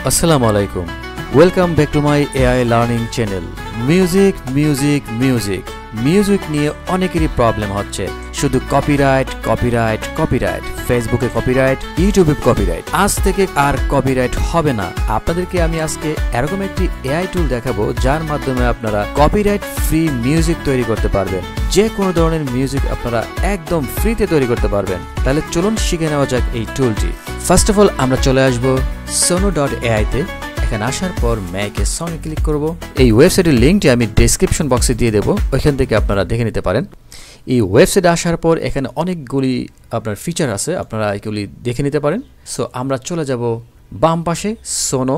Assalamu alaikum. Welcome back to my AI learning channel. Music নিয়ে অনেকেরই problem হচ্ছে। শুধু কপিরাইট, ফেসবুকে কপিরাইট, ইউটিউবে কপিরাইট। আজ থেকে আর কপিরাইট হবে না। আপনাদেরকে আমি আজকে এরকম একটি এআই টুল দেখাবো যার মাধ্যমে আপনারা কপিরাইট ফ্রি মিউজিক তৈরি করতে পারবেন। যে কোনো ধরনের মিউজিক আপনারা একদম ফ্রিতে তৈরি করতে পারবেন। তাহলে চলুন শিখে নেওয়া যাক এই টুলটি। ফার্স্ট অফ অল আমরা চলে আসবো sono.ai তে। এখানে আসার পর ম্যাকের সঙ্গে ক্লিক করব। এই ওয়েবসাইটের লিঙ্কটি আমি ডেসক্রিপশন বক্সে দিয়ে দেবো, ওইখান থেকে আপনারা দেখে নিতে পারেন। এই ওয়েবসাইটে আসার পর এখানে অনেকগুলি আপনার ফিচার আছে, আপনারা এগুলি দেখে নিতে পারেন। সো আমরা চলে যাব বাম পাশে সোনো,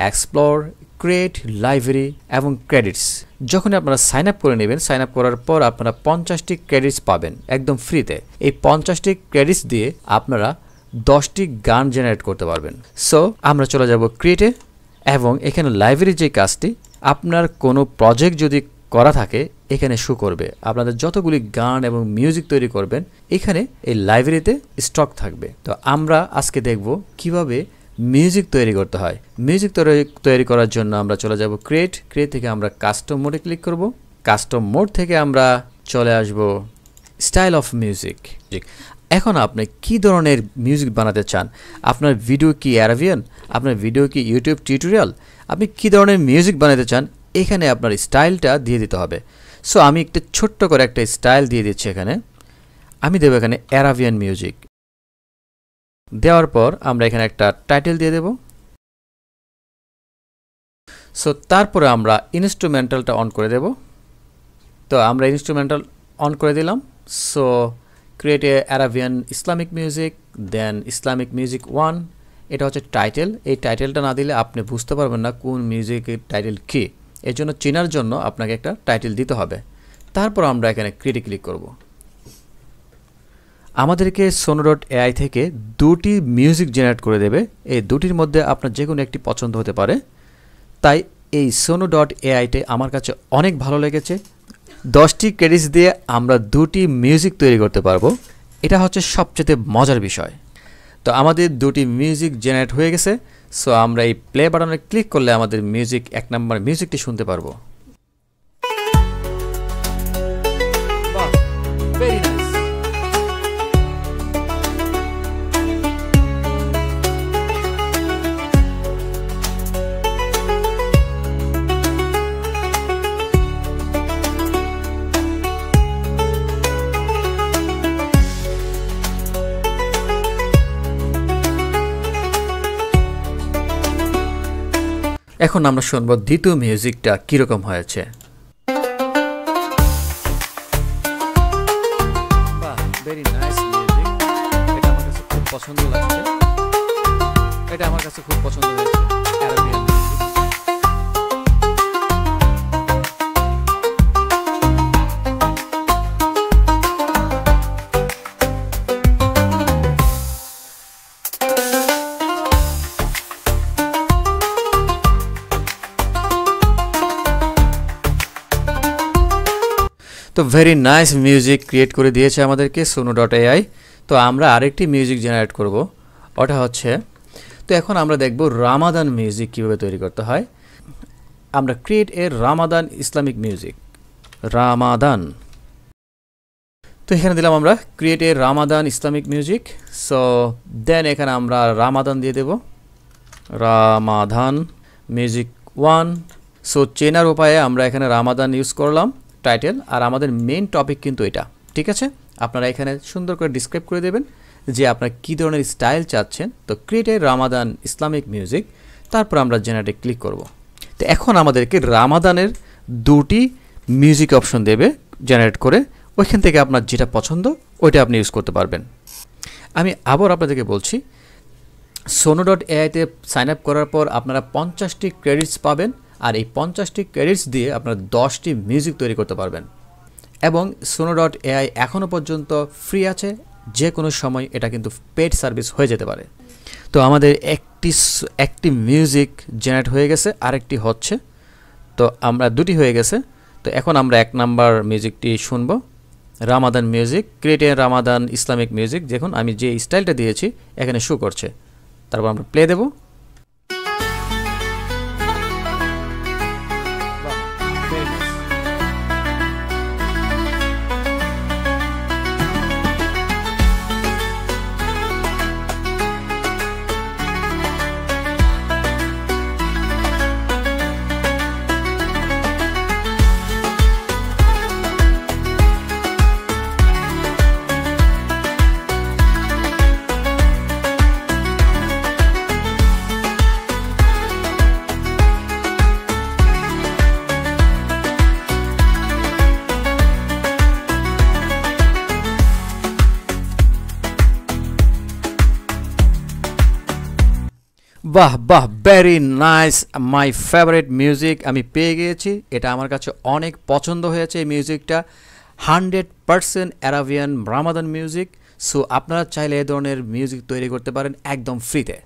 এক্সপ্লোর, ক্রিয়েট, লাইব্রেরি এবং ক্রেডিটস। যখন আপনারা সাইন আপ করে নেবেন, সাইন আপ করার পর আপনারা 50টি ক্রেডিটস পাবেন একদম ফ্রিতে। এই 50টি ক্রেডিটস দিয়ে আপনারা 10টি গান জেনারেট করতে পারবেন। সো আমরা চলে যাব ক্রিয়েটে এবং এখানে লাইব্রেরির যে কাজটি, আপনার কোনো প্রজেক্ট যদি করা থাকে এখানে শো করবে। আপনাদের যতগুলি গান এবং মিউজিক তৈরি করবেন এখানে এই লাইব্রেরিতে স্টক থাকবে। তো আমরা আজকে দেখব কিভাবে মিউজিক তৈরি করতে হয়। মিউজিক তৈরি করার জন্য আমরা চলে যাব ক্রিয়েট থেকে আমরা কাস্টম মোডে ক্লিক করব। কাস্টম মোড থেকে আমরা চলে আসব স্টাইল অফ মিউজিক। এখন আপনি কি ধরনের মিউজিক বানাতে চান? আপনার ভিডিও কি অ্যারাবিয়ান, আপনার ভিডিও কি ইউটিউব টিউটোরিয়াল, আপনি কি ধরনের মিউজিক বানাতে চান এখানে আপনার স্টাইলটা দিয়ে দিতে হবে। সো আমি একটা ছোট্ট করে একটা স্টাইল দিয়ে দিচ্ছি। এখানে আমি দেবো এখানে অ্যারাবিয়ান মিউজিক। দেওয়ার পর আমরা এখানে একটা টাইটেল দিয়ে দেব। সো তারপরে আমরা ইনস্ট্রুমেন্টালটা অন করে দেব। তো আমরা ইনস্ট্রুমেন্টাল অন করে দিলাম। So create a Arabian Islamic music, then Islamic music 1। এটা হচ্ছে টাইটেল। এই টাইটেলটা না দিলে আপনি বুঝতে পারবেন না কোন মিউজিকের টাইটেল কী। এর জন্য চেনার জন্য আপনাকে একটা টাইটেল দিতে হবে। তারপর আমরা এখানে ক্রিয়েটে ক্লিক করব। আমাদেরকে sono.ai থেকে 2টি মিউজিক জেনারেট করে দেবে। এই দুটির মধ্যে আপনার যে কোনো একটি পছন্দ হতে পারে। তাই এই sono.ai-তে আমার কাছে অনেক ভালো লেগেছে। 10টি ক্রেডিটস দিয়ে আমরা 2টি মিউজিক তৈরি করতে পারবো। এটা হচ্ছে সবচেয়ে মজার বিষয়। তো আমাদের 2টি মিউজিক জেনারেট হয়ে গেছে। সো আমরা এই প্লে বাটনে ক্লিক করলে আমাদের মিউজিক 1 নম্বর মিউজিকটি শুনতে পারবো। Very nice. এখন আমরা শুনবো দ্বিতীয় মিউজিকটা কিরকম হয়েছে। Very nice music. এটা আমার কাছে খুব পছন্দ লাগছে। এটা আমার কাছে খুব পছন্দ হয়েছে অ্যারাবিয়ান মিউজিক। তো ভেরি নাইস মিউজিক ক্রিয়েট করে দিয়েছে আমাদেরকে sono.ai। তো আমরা আরেকটি মিউজিক জেনারেট করব, ওটা হচ্ছে, তো এখন আমরা দেখব রামাদান মিউজিক কীভাবে তৈরি করতে হয়। আমরা create a Ramadan Islamic music, Ramadan. তো এখানে দিলাম আমরা create a Ramadan Islamic music. So then এখানে আমরা রামাদান দিয়ে দেব, রামাদান মিউজিক 1। সো চেনার উপায়ে আমরা এখানে রামাদান ইউজ করলাম টাইটেল, আর আমাদের মেইন টপিক কিন্তু এটা। ঠিক আছে, আপনারা এখানে সুন্দর করে ডিসক্রাইব করে দেবেন যে আপনারা কী ধরনের স্টাইল চাচ্ছেন। তো create a Ramadan Islamic music, তারপর আমরা জেনারেটে ক্লিক করব। তো এখন আমাদেরকে রামাদানের 2টি মিউজিক অপশন দেবে জেনারেট করে। ওইখান থেকে আপনার যেটা পছন্দ ওইটা আপনি ইউজ করতে পারবেন। আমি আবার আপনাদেরকে বলছি, sono.ai-তে সাইন আপ করার পর আপনারা 50টি ক্রেডিটস পাবেন, আর এই 50টি ক্রেডিটস দিয়ে আপনারা 10টি মিউজিক তৈরি করতে পারবেন। এবং sono.ai এখনও পর্যন্ত ফ্রি আছে, যে কোনো সময় এটা কিন্তু পেড সার্ভিস হয়ে যেতে পারে। তো আমাদের একটি মিউজিক জেনারেট হয়ে গেছে, আরেকটি হচ্ছে। তো আমরা 2টি হয়ে গেছে। তো এখন আমরা 1 নাম্বার মিউজিকটি শুনবো, Ramadan music, create a Ramadan Islamic music. দেখুন আমি যে স্টাইলটা দিয়েছি এখানে শো করছে। তারপর আমরা প্লে দেব। বাহ বাহ, very nice, my favourite music আমি পেয়ে গিয়েছি। এটা আমার কাছে অনেক পছন্দ হয়েছে এই মিউজিকটা, 100% অ্যারাবিয়ান রামাদান মিউজিক। সো আপনারা চাইলে এই ধরনের মিউজিক তৈরি করতে পারেন একদম ফ্রিতে।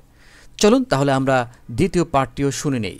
চলুন তাহলে আমরা দ্বিতীয় পার্টটিও শুনে নেই।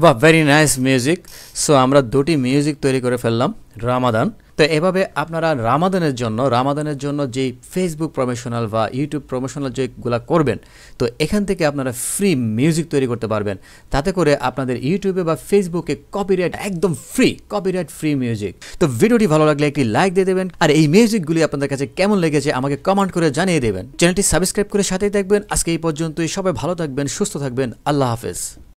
বাহ, ভেরি নাইস মিউজিক। সো আমরা দুটি মিউজিক তৈরি করে ফেললাম রামাদান। তো এভাবে আপনারা রামাদানের জন্য যেই ফেসবুক প্রমোশনাল বা ইউটিউব প্রমোশনাল যেগুলো করবেন, তো এখান থেকে আপনারা ফ্রি মিউজিক তৈরি করতে পারবেন। তাতে করে আপনাদের ইউটিউবে বা ফেসবুকে কপিরাইট একদম ফ্রি, কপিরাইট ফ্রি মিউজিক। তো ভিডিওটি ভালো লাগলে একটি লাইক দিয়ে দেবেন, আর এই মিউজিকগুলি আপনাদের কাছে কেমন লেগেছে আমাকে কমেন্ট করে জানিয়ে দেবেন। চ্যানেলটি সাবস্ক্রাইব করে সাথেই থাকবেন। আজকে এই পর্যন্তই, সবাই ভালো থাকবেন, সুস্থ থাকবেন, আল্লাহ হাফেজ।